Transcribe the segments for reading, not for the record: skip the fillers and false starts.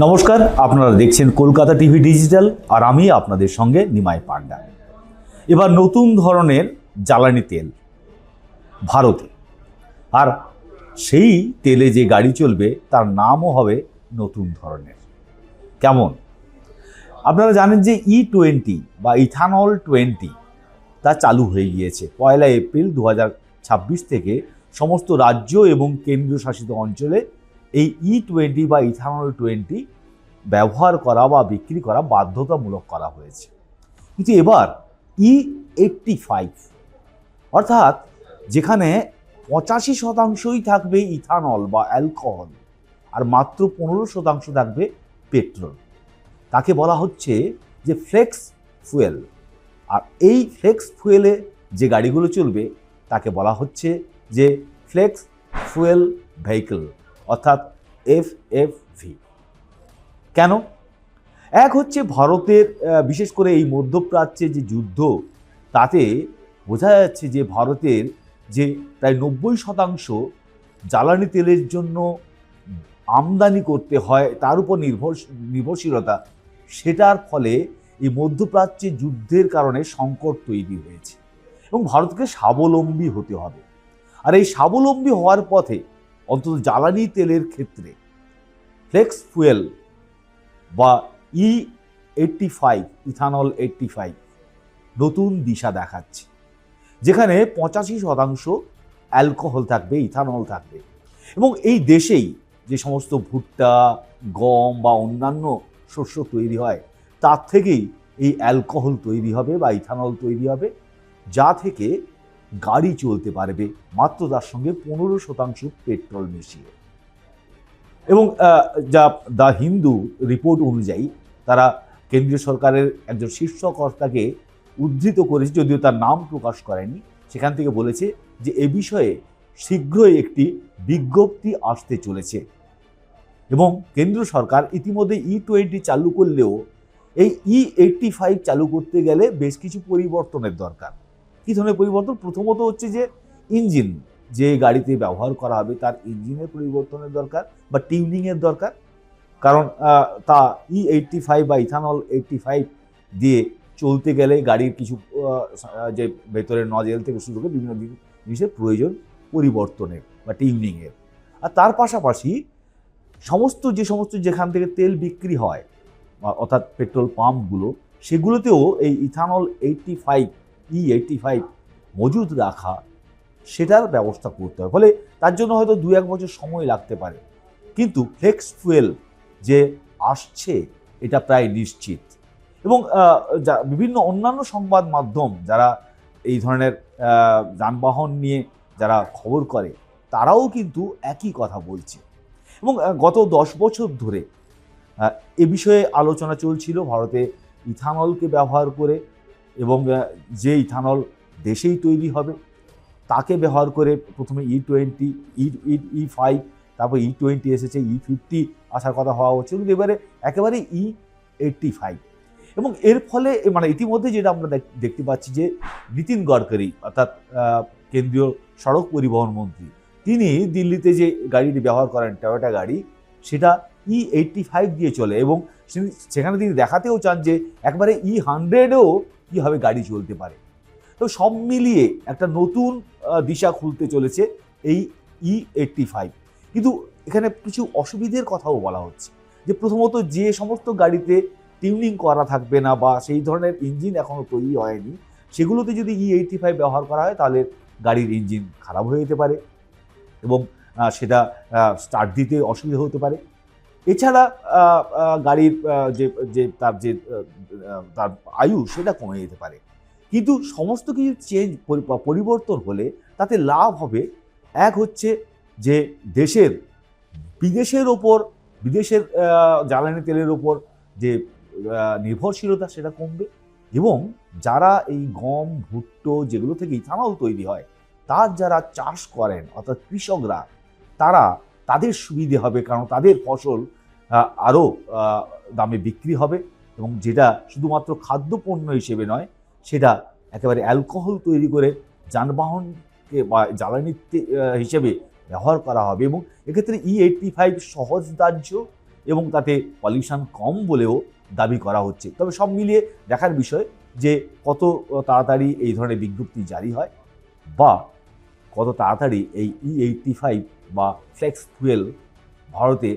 নমস্কার, আপনারা দেখছেন কলকাতা টিভি ডিজিটাল আর আমি আপনাদের সঙ্গে নিমাই পান্ডা। এবার নতুন ধরনের জ্বালানি তেল ভারতে, আর সেই তেলে যে গাড়ি চলবে তার নামও হবে নতুন ধরনের। কেমন? আপনারা জানেন যে E20 বা ইথানল 20 তা চালু হয়ে গিয়েছে। 1 এপ্রিল 2026 থেকে সমস্ত রাজ্য এবং কেন্দ্রীয় শাসিত অঞ্চলে এই E20 বা ইথানল 20 ব্যবহার করা বা বিক্রি করা বাধ্যতামূলক করা হয়েছে। কিন্তু এবার E85 অর্থাৎ যেখানে 85% থাকবে ইথানল বা অ্যালকোহল আর মাত্র 15% থাকবে পেট্রোল, তাকে বলা হচ্ছে যে ফ্লেক্স ফুয়েল। আর এই ফ্লেক্স ফুয়েলে যে গাড়িগুলো চলবে তাকে বলা হচ্ছে যে ফ্লেক্স ফুয়েল ভেহিকল অর্থাৎ FFV। কেন? এক হচ্ছে ভারতের বিশেষ করে এই মধ্যপ্রাচ্যে যে যুদ্ধ, তাতে বোঝা যাচ্ছে যে ভারতের যে প্রায় 90% জ্বালানি তেলের জন্য আমদানি করতে হয়, তার উপর নির্ভরশীলতা, সেটার ফলে এই মধ্যপ্রাচ্যে যুদ্ধের কারণে সংকট তৈরি হয়েছে এবং ভারতকে স্বাবলম্বী হতে হবে। আর এই স্বাবলম্বী হওয়ার পথে অন্তত জ্বালানি তেলের ক্ষেত্রে ফ্লেক্স ফুয়েল বা E85 ইথানল 85 নতুন দিশা দেখাচ্ছে, যেখানে 85% অ্যালকোহল থাকবে, ইথানল থাকবে। এবং এই দেশেই যে সমস্ত ভুট্টা, গম বা অন্যান্য শস্য তৈরি হয়, তার থেকেই এই অ্যালকোহল তৈরি হবে বা ইথানল তৈরি হবে, যা থেকে গাড়ি চলতে পারবে মাত্র তার সঙ্গে 15% পেট্রোল মিশিয়ে। এবং যা দ্য হিন্দু রিপোর্ট অনুযায়ী তারা কেন্দ্রীয় সরকারের একজন শীর্ষ কর্তাকে উদ্ধৃত করেছে, যদিও তার নাম প্রকাশ করেনি। সেখান থেকে বলেছে যে এ বিষয়ে শীঘ্রই একটি বিজ্ঞপ্তি আসতে চলেছে। এবং কেন্দ্র সরকার ইতিমধ্যে E20 চালু করলেও এই E85 চালু করতে গেলে বেশ কিছু পরিবর্তনের দরকার। কী ধরনের পরিবর্তন? প্রথমত হচ্ছে যে ইঞ্জিন, যে গাড়িতে ব্যবহার করা হবে তার ইঞ্জিনের পরিবর্তনের দরকার বা টিউনিংয়ের দরকার। কারণ তা E85 বা ইথানল 85 দিয়ে চলতে গেলে গাড়ির কিছু যে ভেতরের নজেল থেকে শুরু করে বিভিন্ন জিনিসের প্রয়োজন পরিবর্তনের বা টিউনিংয়ের। আর তার পাশাপাশি যে সমস্ত যেখান থেকে তেল বিক্রি হয় অর্থাৎ পেট্রোল পাম্পগুলো, সেগুলোতেও এই ইথানল 85 E85 মজুদ রাখা, সেটার ব্যবস্থা করতে হবে। ফলে তার জন্য হয়তো 2-1 বছর সময় লাগতে পারে, কিন্তু ফ্লেক্স ফুয়েল যে আসছে এটা প্রায় নিশ্চিত। এবং বিভিন্ন অন্যান্য সংবাদ মাধ্যম যারা এই ধরনের যানবাহন নিয়ে যারা খবর করে, তারাও কিন্তু একই কথা বলছে। এবং গত 10 বছর ধরে এ বিষয়ে আলোচনা চলছিল ভারতে ইথানলকে ব্যবহার করে, এবং যে ইথানল দেশেই তৈরি হবে তাকে ব্যবহার করে প্রথমে E20, E5, তারপর E20 এসেছে, E50 আসার কথা হওয়া হচ্ছে, কিন্তু এবারে একেবারে E85। এবং এর ফলে মানে ইতিমধ্যে যেটা আমরা দেখতে পাচ্ছি যে নীতিন গডকরি অর্থাৎ কেন্দ্রীয় সড়ক পরিবহন মন্ত্রী, তিনি দিল্লিতে যে গাড়িটি ব্যবহার করেন, টয়োটা গাড়ি, সেটা E85 দিয়ে চলে। এবং সেখানে তিনি দেখাতেও চান যে একবারে E100-এও কীভাবে গাড়ি চলতে পারে। তো সব মিলিয়ে একটা নতুন দিশা খুলতে চলেছে এই E85। কিন্তু এখানে কিছু অসুবিধের কথাও বলা হচ্ছে, যে প্রথমত যে সমস্ত গাড়িতে টিউনিং করা থাকবে না বা সেই ধরনের ইঞ্জিন এখনও তৈরি হয়নি, সেগুলোতে যদি E85 ব্যবহার করা হয় তাহলে গাড়ির ইঞ্জিন খারাপ হয়ে যেতে পারে এবং সেটা স্টার্ট দিতে অসুবিধা হতে পারে। এছাড়া গাড়ির তার আয়ু সেটা কমে যেতে পারে। কিন্তু সমস্ত কিছু পরিবর্তন হলে তাতে লাভ হবে। এক হচ্ছে যে বিদেশের জ্বালানি তেলের ওপর যে নির্ভরশীলতা সেটা কমবে, এবং যারা এই গম, ভুট্টো যেগুলো থেকে ইথানল তৈরি হয় তার যারা চাষ করেন অর্থাৎ কৃষকরা, তাদের সুবিধে হবে, কারণ তাদের ফসল আরও দামে বিক্রি হবে, এবং যেটা শুধুমাত্র খাদ্যপণ্য হিসেবে নয়, সেটা একেবারে অ্যালকোহল তৈরি করে যানবাহনকে বা জ্বালানি হিসেবে ব্যবহার করা হবে। এবং এক্ষেত্রে E85 সহজদার্য এবং তাতে পলিউশন কম বলেও দাবি করা হচ্ছে। তবে সব মিলিয়ে দেখার বিষয় যে কত তাড়াতাড়ি এই ধরনের বিজ্ঞপ্তি জারি হয় বা কত তাড়াতাড়ি এই E85 বা ফ্লেক্স ফুয়েল ভারতে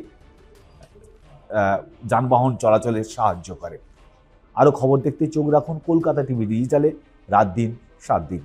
যানবাহন চলাচলে সাহায্য করে। আরও খবর দেখতে চোখ রাখুন কলকাতা টিভি ডিজিটালে, রাত দিন 7 দিন।